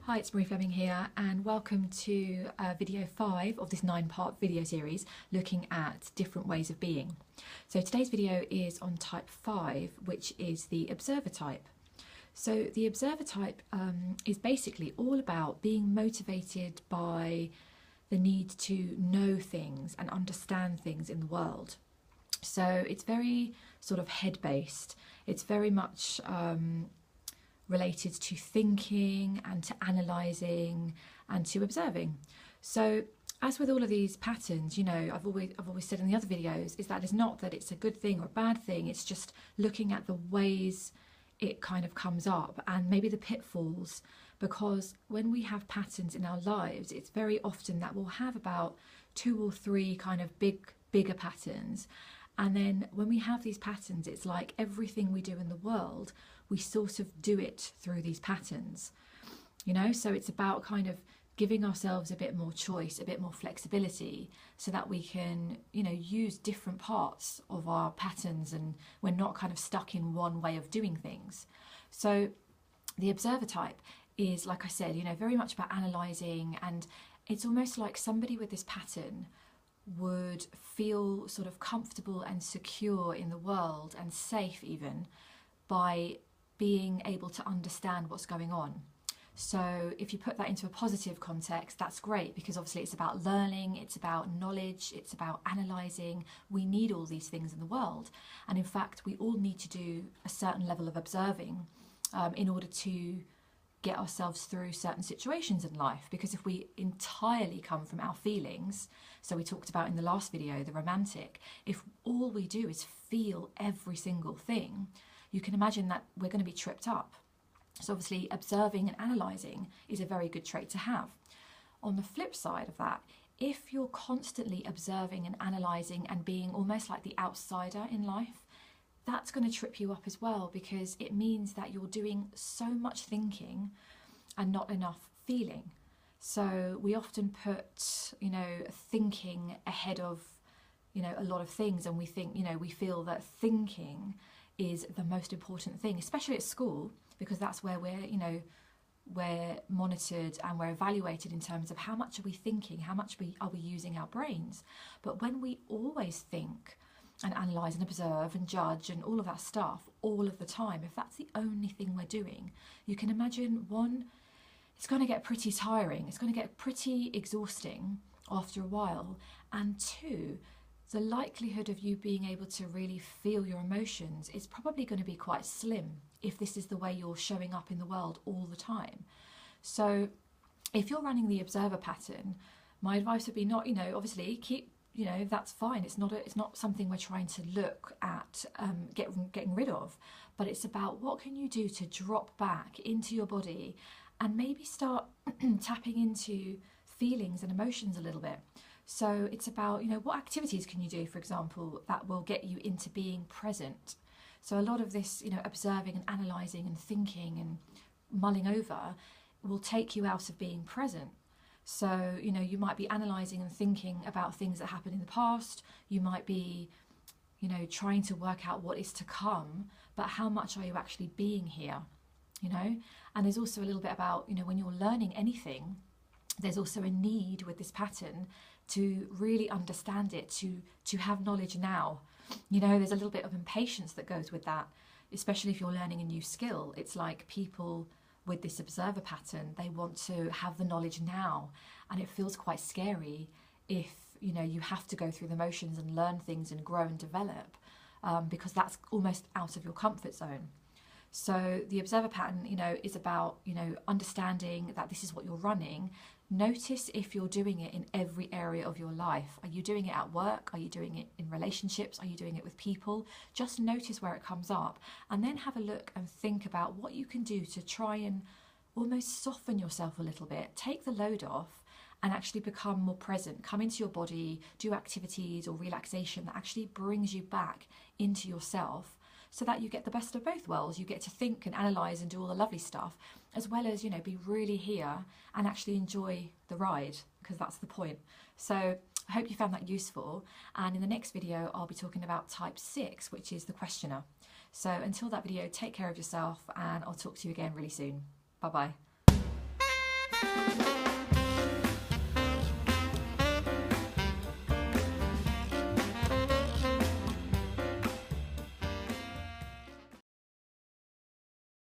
Hi, it's Marie Fleming here, and welcome to video 5 of this 9-part video series looking at different ways of being. So today's video is on type 5, which is the observer type. So the observer type is basically all about being motivated by the need to know things and understand things in the world. So it's very sort of head-based. It's very much related to thinking and to analysing and to observing. So as with all of these patterns, you know, I've always said in the other videos, is that it's not that it's a good thing or a bad thing, it's just looking at the ways it kind of comes up and maybe the pitfalls, because when we have patterns in our lives, it's very often that we'll have about 2 or 3 kind of bigger patterns. And then when we have these patterns, it's like everything we do in the world, we sort of do it through these patterns, you know? So it's about kind of giving ourselves a bit more choice, a bit more flexibility, so that we can, you know, use different parts of our patterns and we're not kind of stuck in one way of doing things. So the observer type is, like I said, you know, very much about analysing, and it's almost like somebody with this pattern would feel sort of comfortable and secure in the world and safe even by being able to understand what's going on. So if you put that into a positive context, that's great, because obviously it's about learning, it's about knowledge, it's about analysing. We need all these things in the world, and in fact we all need to do a certain level of observing in order to get ourselves through certain situations in life. Because if we entirely come from our feelings, so we talked about in the last video, the romantic, if all we do is feel every single thing, you can imagine that we're going to be tripped up. So obviously observing and analysing is a very good trait to have. On the flip side of that, if you're constantly observing and analysing and being almost like the outsider in life, that's going to trip you up as well, because it means that you're doing so much thinking and not enough feeling. So we often put, you know, thinking ahead of, you know, a lot of things, and we think, you know, we feel that thinking is the most important thing, especially at school, because that's where we're, you know, we're monitored and we're evaluated in terms of how much are we thinking, how much are we using our brains. But when we always think and analyse and observe and judge and all of that stuff all of the time, if that's the only thing we're doing, you can imagine, one, it's going to get pretty tiring, it's going to get pretty exhausting after a while, and two, the likelihood of you being able to really feel your emotions is probably going to be quite slim if this is the way you're showing up in the world all the time. So if you're running the observer pattern, my advice would be not, you know, obviously keep, you know, that's fine. It's not something we're trying to look at getting rid of, but it's about what can you do to drop back into your body and maybe start tapping into feelings and emotions a little bit. So it's about, you know, what activities can you do, for example, that will get you into being present. So a lot of this, you know, observing and analysing and thinking and mulling over will take you out of being present. So, you know, you might be analysing and thinking about things that happened in the past. You might be, you know, trying to work out what is to come, but how much are you actually being here, you know? And there's also a little bit about, you know, when you're learning anything, there's also a need with this pattern to really understand it, to have knowledge now. You know, there's a little bit of impatience that goes with that, especially if you're learning a new skill. It's like people with this observer pattern, they want to have the knowledge now, and it feels quite scary if, you know, you have to go through the motions and learn things and grow and develop, because that's almost out of your comfort zone. So the observer pattern, you know, is about, you know, understanding that this is what you're running. Notice if you're doing it in every area of your life. Are you doing it at work? Are you doing it in relationships? Are you doing it with people? Just notice where it comes up, and then have a look and think about what you can do to try and almost soften yourself a little bit, take the load off, and actually become more present. Come into your body, do activities or relaxation that actually brings you back into yourself, so that you get the best of both worlds. You get to think and analyse and do all the lovely stuff, as well as, you know, be really here and actually enjoy the ride, because that's the point. So I hope you found that useful, and in the next video I'll be talking about type 6, which is the questioner. So until that video, take care of yourself, and I'll talk to you again really soon. Bye bye.